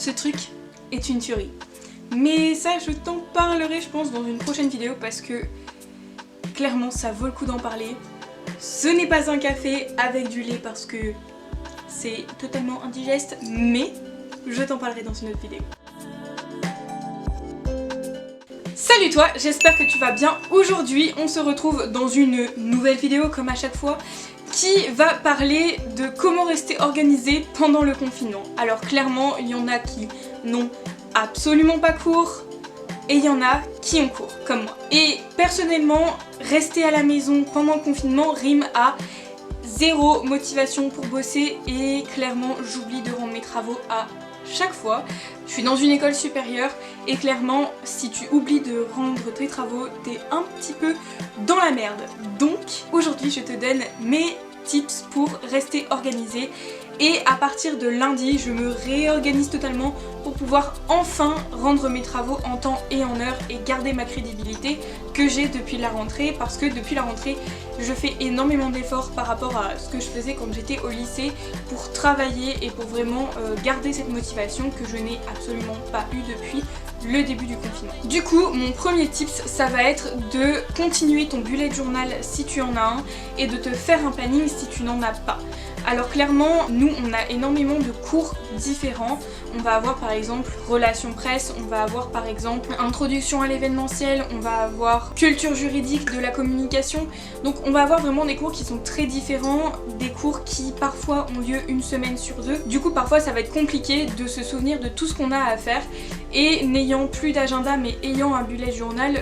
ce truc est une tuerie. Mais ça, je t'en parlerai, je pense, dans une prochaine vidéo parce que clairement, ça vaut le coup d'en parler. Ce n'est pas un café avec du lait parce que c'est totalement indigeste, mais je t'en parlerai dans une autre vidéo. Salut toi, j'espère que tu vas bien. Aujourd'hui, on se retrouve dans une nouvelle vidéo comme à chaque fois qui va parler de comment rester organisé pendant le confinement. Alors clairement, il y en a qui n'ont absolument pas cours et il y en a qui ont cours, comme moi. Et personnellement, rester à la maison pendant le confinement rime à zéro motivation pour bosser et clairement, j'oublie de rendre mes travaux à chaque fois. Je suis dans une école supérieure et clairement, si tu oublies de rendre tes travaux, t'es un petit peu dans la merde. Donc, aujourd'hui, je te donne mes tips pour rester organisé. Et à partir de lundi, je me réorganise totalement pour pouvoir enfin rendre mes travaux en temps et en heure et garder ma crédibilité que j'ai depuis la rentrée, parce que depuis la rentrée, je fais énormément d'efforts par rapport à ce que je faisais quand j'étais au lycée pour travailler et pour vraiment garder cette motivation que je n'ai absolument pas eue depuis le début du confinement. Du coup, mon premier tips, ça va être de continuer ton bullet journal si tu en as un et de te faire un planning si tu n'en as pas. Alors clairement, nous on a énormément de cours différents. On va avoir par exemple relations presse, on va avoir par exemple introduction à l'événementiel, on va avoir culture juridique de la communication. Donc on va avoir vraiment des cours qui sont très différents, des cours qui parfois ont lieu une semaine sur deux. Du coup parfois ça va être compliqué de se souvenir de tout ce qu'on a à faire. Et n'ayant plus d'agenda mais ayant un bullet journal,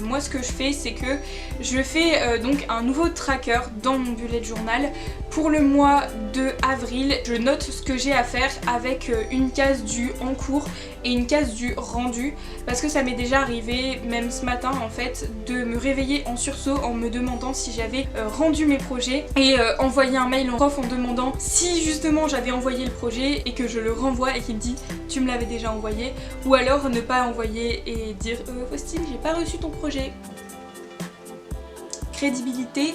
moi ce que je fais c'est que je fais donc un nouveau tracker dans mon bullet journal. Pour le mois de avril, je note ce que j'ai à faire avec une case du en cours et une case du rendu, parce que ça m'est déjà arrivé, même ce matin en fait, de me réveiller en sursaut en me demandant si j'avais rendu mes projets et envoyer un mail en prof en demandant si justement j'avais envoyé le projet et que je le renvoie et qu'il me dit tu me l'avais déjà envoyé, ou alors ne pas envoyer et dire Faustine, j'ai pas reçu ton projet. Crédibilité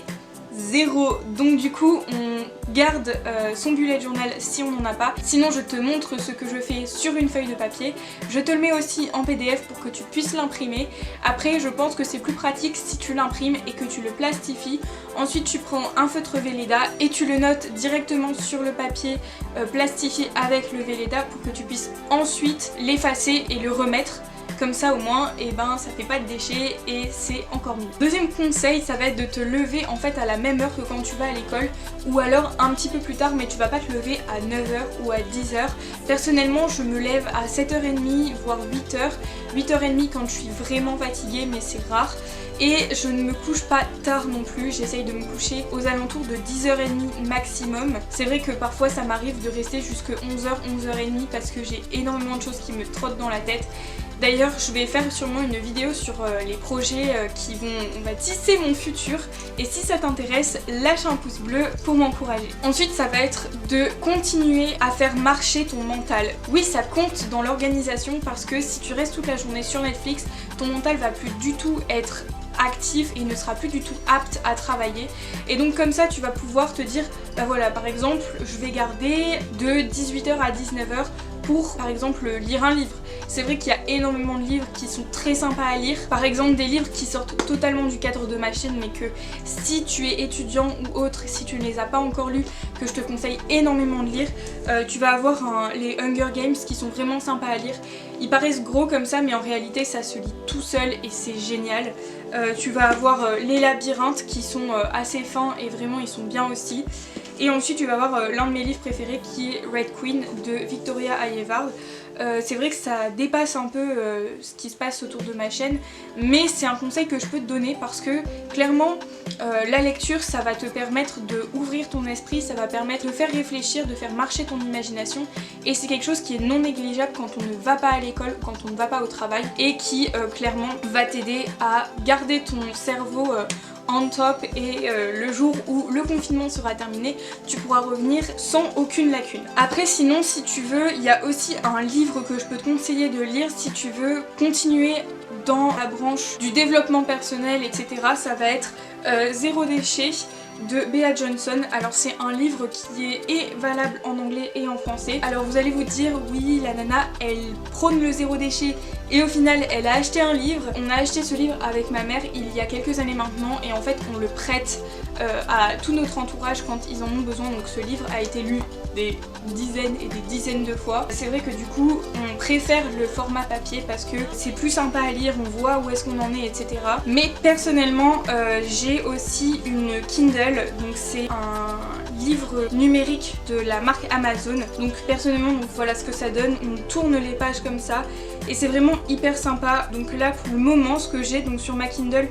zéro. Donc du coup on garde son bullet journal si on n'en a pas. Sinon je te montre ce que je fais sur une feuille de papier. Je te le mets aussi en PDF pour que tu puisses l'imprimer. Après je pense que c'est plus pratique si tu l'imprimes et que tu le plastifies. Ensuite tu prends un feutre Velleda et tu le notes directement sur le papier plastifié avec le Velleda pour que tu puisses ensuite l'effacer et le remettre. Comme ça au moins, et ben ça fait pas de déchets et c'est encore mieux. Deuxième conseil, ça va être de te lever en fait à la même heure que quand tu vas à l'école, ou alors un petit peu plus tard, mais tu vas pas te lever à 9h ou à 10h. Personnellement, je me lève à 7h30 voire 8h. 8h30 quand je suis vraiment fatiguée, mais c'est rare. Et je ne me couche pas tard non plus, j'essaye de me coucher aux alentours de 10h30 maximum. C'est vrai que parfois ça m'arrive de rester jusque 11h, 11h30 parce que j'ai énormément de choses qui me trottent dans la tête. D'ailleurs, je vais faire sûrement une vidéo sur les projets qui vont, on va tisser mon futur. Et si ça t'intéresse, lâche un pouce bleu pour m'encourager. Ensuite, ça va être de continuer à faire marcher ton mental. Oui, ça compte dans l'organisation parce que si tu restes toute la journée sur Netflix, ton mental va plus du tout être actif et il ne sera plus du tout apte à travailler. Et donc comme ça tu vas pouvoir te dire bah voilà, par exemple je vais garder de 18h à 19h pour par exemple lire un livre. C'est vrai qu'il y a énormément de livres qui sont très sympas à lire, par exemple des livres qui sortent totalement du cadre de ma chaîne mais que si tu es étudiant ou autre, si tu ne les as pas encore lus, que je te conseille énormément de lire, tu vas avoir les Hunger Games qui sont vraiment sympas à lire. Ils paraissent gros comme ça mais en réalité ça se lit tout seul et c'est génial. Tu vas avoir les labyrinthes qui sont assez fins et vraiment ils sont bien aussi. Et ensuite tu vas avoir l'un de mes livres préférés qui est Red Queen de Victoria Ayevard. C'est vrai que ça dépasse un peu ce qui se passe autour de ma chaîne, mais c'est un conseil que je peux te donner parce que clairement la lecture ça va te permettre d'ouvrir ton esprit, ça va permettre de faire réfléchir, de faire marcher ton imagination, et c'est quelque chose qui est non négligeable quand on ne va pas à l'école, quand on ne va pas au travail, et qui clairement va t'aider à garder ton cerveau on top et le jour où le confinement sera terminé, tu pourras revenir sans aucune lacune. Après sinon si tu veux, il y a aussi un livre que je peux te conseiller de lire si tu veux continuer dans la branche du développement personnel, etc. Ça va être Zéro déchet de Bea Johnson. Alors c'est un livre qui est valable en anglais et en français. Alors vous allez vous dire oui, la nana elle prône le zéro déchet et au final elle a acheté un livre. On a acheté ce livre avec ma mère il y a quelques années maintenant et en fait on le prête à tout notre entourage quand ils en ont besoin. Donc ce livre a été lu des dizaines et des dizaines de fois. C'est vrai que du coup on préfère le format papier parce que c'est plus sympa à lire, on voit où est-ce qu'on en est, etc. Mais personnellement j'ai aussi une Kindle, donc c'est un livre numérique de la marque Amazon. Donc personnellement donc voilà ce que ça donne, on tourne les pages comme ça et c'est vraiment hyper sympa. Donc là pour le moment ce que j'ai donc sur ma Kindle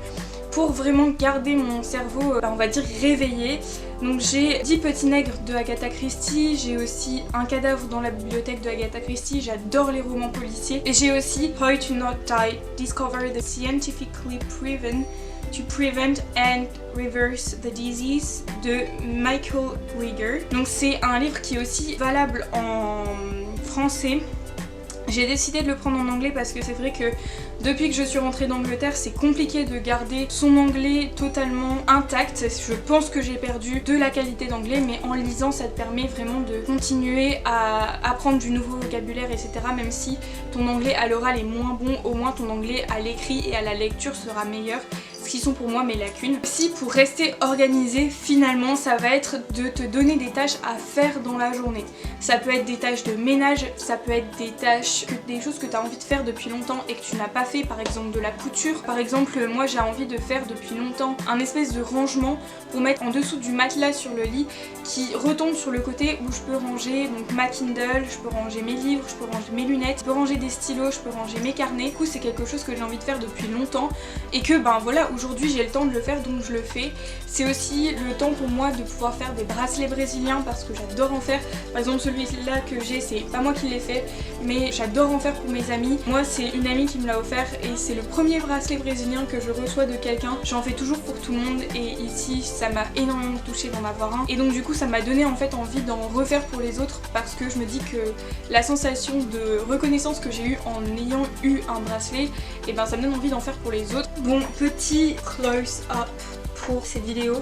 pour vraiment garder mon cerveau on va dire réveillé, donc j'ai 10 petits nègres de Agatha Christie, j'ai aussi Un cadavre dans la bibliothèque de Agatha Christie, j'adore les romans policiers, et j'ai aussi How to Not Die, Discover the Scientifically Proven to Prevent and Reverse the Disease de Michael Greger. Donc c'est un livre qui est aussi valable en français. J'ai décidé de le prendre en anglais parce que c'est vrai que depuis que je suis rentrée d'Angleterre, c'est compliqué de garder son anglais totalement intact. Je pense que j'ai perdu de la qualité d'anglais, mais en lisant ça te permet vraiment de continuer à apprendre du nouveau vocabulaire, etc. Même si ton anglais à l'oral est moins bon, au moins ton anglais à l'écrit et à la lecture sera meilleur. Ce qui sont pour moi mes lacunes. Si pour rester organisé, finalement ça va être de te donner des tâches à faire dans la journée. Ça peut être des tâches de ménage, ça peut être des tâches, des choses que tu as envie de faire depuis longtemps et que tu n'as pas fait, par exemple de la couture. Par exemple moi j'ai envie de faire depuis longtemps un espèce de rangement pour mettre en dessous du matelas sur le lit qui retombe sur le côté où je peux ranger donc ma Kindle, je peux ranger mes livres, je peux ranger mes lunettes, je peux ranger des stylos, je peux ranger mes carnets. Du coup c'est quelque chose que j'ai envie de faire depuis longtemps et que ben voilà, aujourd'hui j'ai le temps de le faire donc je le fais. C'est aussi le temps pour moi de pouvoir faire des bracelets brésiliens parce que j'adore en faire. Par exemple celui-là que j'ai, c'est pas moi qui l'ai fait mais j'adore en faire pour mes amis. Moi c'est une amie qui me l'a offert et c'est le premier bracelet brésilien que je reçois de quelqu'un. J'en fais toujours pour tout le monde et ici ça m'a énormément touchée d'en avoir un. Et donc du coup ça m'a donné en fait envie d'en refaire pour les autres parce que je me dis que la sensation de reconnaissance que j'ai eue en ayant eu un bracelet, et ben ça me donne envie d'en faire pour les autres. Bon, petit close-up pour cette vidéo.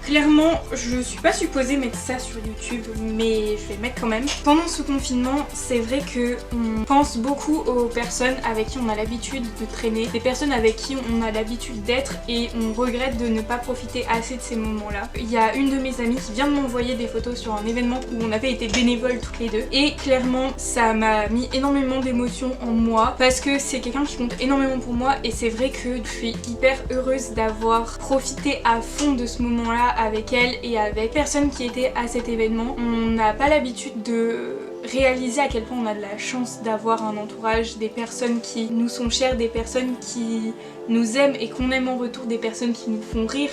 Clairement, je suis pas supposée mettre ça sur YouTube, mais je vais le mettre quand même. Pendant ce confinement, c'est vrai que on pense beaucoup aux personnes avec qui on a l'habitude de traîner, des personnes avec qui on a l'habitude d'être et on regrette de ne pas profiter assez de ces moments-là. Il y a une de mes amies qui vient de m'envoyer des photos sur un événement où on avait été bénévoles toutes les deux et clairement, ça m'a mis énormément d'émotions en moi parce que c'est quelqu'un qui compte énormément pour moi et c'est vrai que je suis hyper heureuse d'avoir profité à fond de ce moment-là avec elle et avec personnes qui étaient à cet événement. On n'a pas l'habitude de réaliser à quel point on a de la chance d'avoir un entourage, des personnes qui nous sont chères, des personnes qui nous aiment et qu'on aime en retour, des personnes qui nous font rire,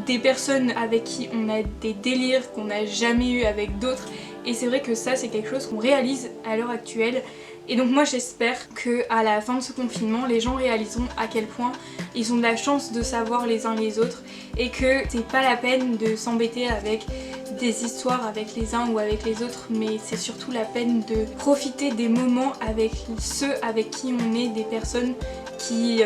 des personnes avec qui on a des délires qu'on n'a jamais eu avec d'autres. Et c'est vrai que ça c'est quelque chose qu'on réalise à l'heure actuelle. Et donc moi j'espère que à la fin de ce confinement, les gens réaliseront à quel point ils ont de la chance de savoir les uns les autres et que c'est pas la peine de s'embêter avec des histoires avec les uns ou avec les autres, mais c'est surtout la peine de profiter des moments avec ceux avec qui on est, des personnes qui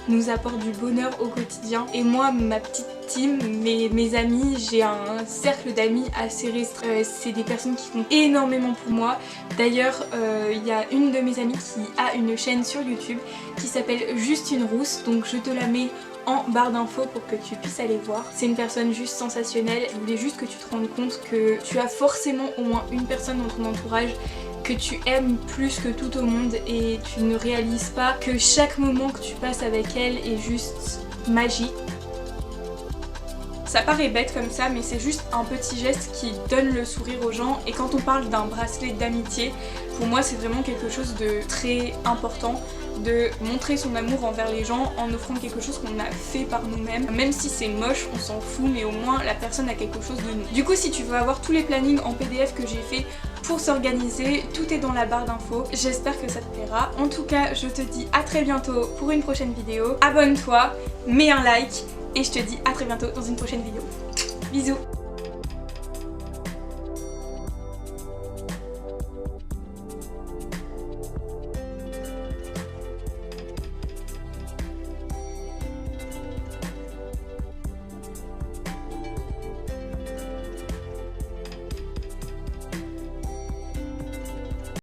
nous apportent du bonheur au quotidien. Et moi, ma petite team, mes amis, j'ai un cercle d'amis assez restreint. C'est des personnes qui comptent énormément pour moi. D'ailleurs, il y a une de mes amies qui a une chaîne sur YouTube qui s'appelle Justine Rousse, donc je te la mets en barre d'infos pour que tu puisses aller voir. C'est une personne juste sensationnelle. Je voulais juste que tu te rendes compte que tu as forcément au moins une personne dans ton entourage que tu aimes plus que tout au monde et tu ne réalises pas que chaque moment que tu passes avec elle est juste magique. Ça paraît bête comme ça, mais c'est juste un petit geste qui donne le sourire aux gens. Et quand on parle d'un bracelet d'amitié, pour moi c'est vraiment quelque chose de très important, de montrer son amour envers les gens en offrant quelque chose qu'on a fait par nous-mêmes. Même si c'est moche, on s'en fout, mais au moins la personne a quelque chose de nous. Du coup, si tu veux avoir tous les plannings en PDF que j'ai fait pour s'organiser, tout est dans la barre d'infos. J'espère que ça te plaira. En tout cas, je te dis à très bientôt pour une prochaine vidéo. Abonne-toi, mets un like et je te dis à très bientôt dans une prochaine vidéo. Bisous!